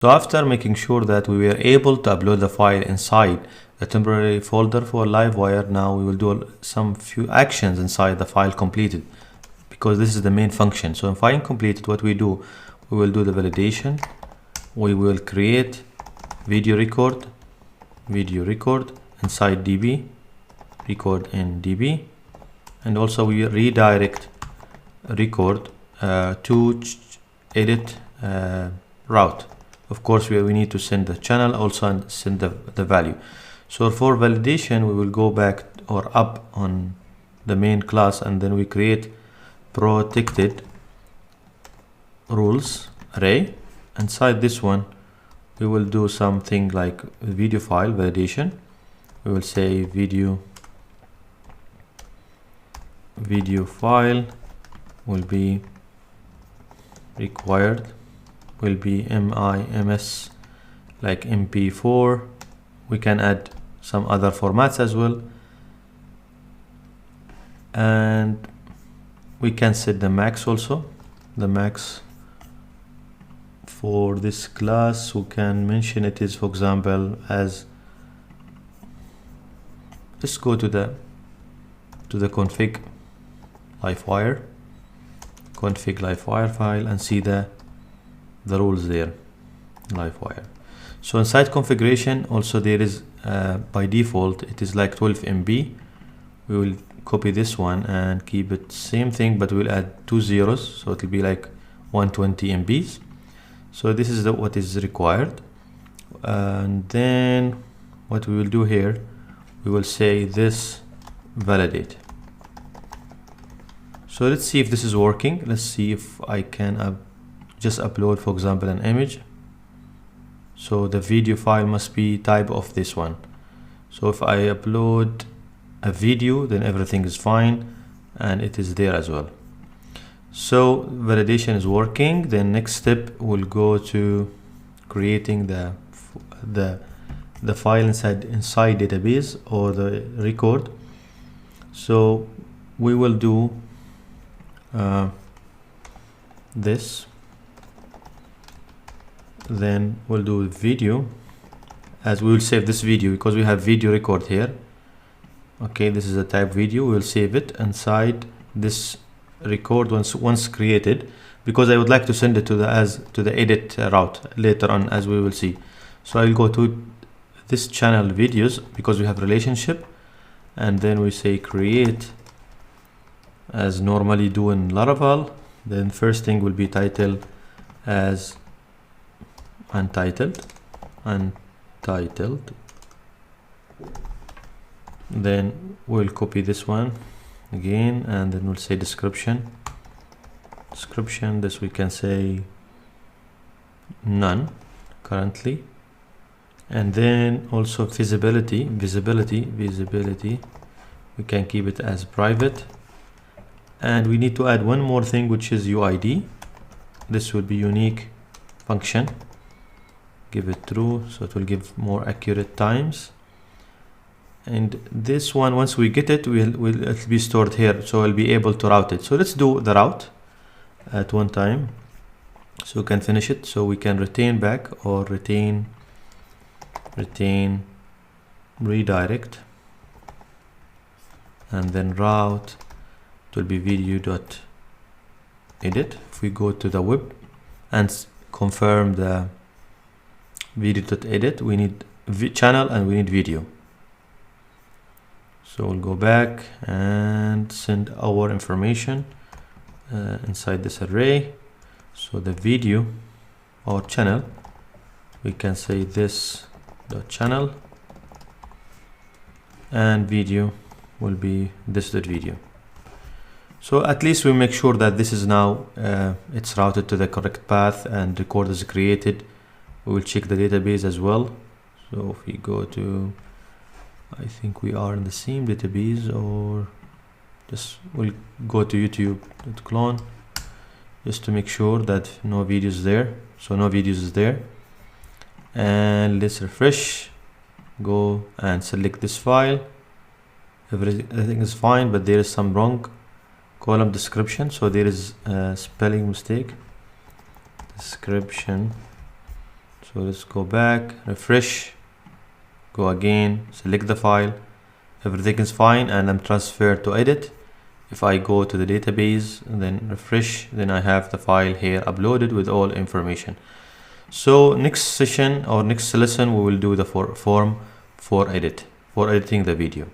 So after making sure that we were able to upload the file inside the temporary folder for Livewire, now we will do some few actions inside the file completed, because this is the main function. So in file completed, what we do, we will do the validation. We will create video record inside DB, record in DB, and also we redirect record to edit route. Of course, we need to send the channel also and send the value. So for validation, we will go back or up on the main class, and then we create protected rules array. Inside this one, we will do something like video file validation. We will say video file will be required, will be MIMS, like MP4. We can add some other formats as well, and we can set the max also, the max for this class. We can mention it is, for example, as, let's go to the config Livewire file and see the rules there, Livewire. So inside configuration also there is by default it is like 12 MB. We will copy this one and keep it same thing, but we'll add 2 zeros, so it will be like 120 MBs. So this is what is required. And then what we will do here, we will say this validate. So let's see if this is working. Let's see if I can just upload, for example, an image. So the video file must be type of this one. So if I upload a video, then everything is fine and it is there as well. So validation is working. The next step will go to creating the file inside database or the record. So we will do this, then we'll do video, as we will save this video because we have video record here. Okay, this is a type video. We'll save it inside this record once created, because I would like to send it to the edit route later on, as we will see. So I'll go to this channel videos because we have relationship, and then we say create as normally do in Laravel. Then first thing will be title as untitled, then we'll copy this one again, and then we'll say description. This we can say none currently, and then also visibility, we can keep it as private, and we need to add one more thing, which is UID. This will be unique function. Give it true, so it will give more accurate times. And this one, once we get it, it'll be stored here, so we'll be able to route it. So let's do the route at one time, so we can finish it. So we can retain back or retain redirect, and then route. It will be video.edit. If we go to the web and confirm the video.edit, we need channel and we need video. So we'll go back and send our information inside this array. So the video or channel, we can say this dot channel, and video will be this dot video. So at least we make sure that this is now it's routed to the correct path and record is created. We will check the database as well. So if we go to, I think we are in the same database, or just we'll go to youtube.clone just to make sure that no videos there. So no videos is there, and let's refresh, go and select this file. Everything is fine, but there is some wrong column description, so there is a spelling mistake. Description, So let's go back, refresh, go again, select the file, everything is fine, and I'm transferred to edit. If I go to the database and then refresh, then I have the file here uploaded with all information. So next session or next lesson we will do the form for editing the video.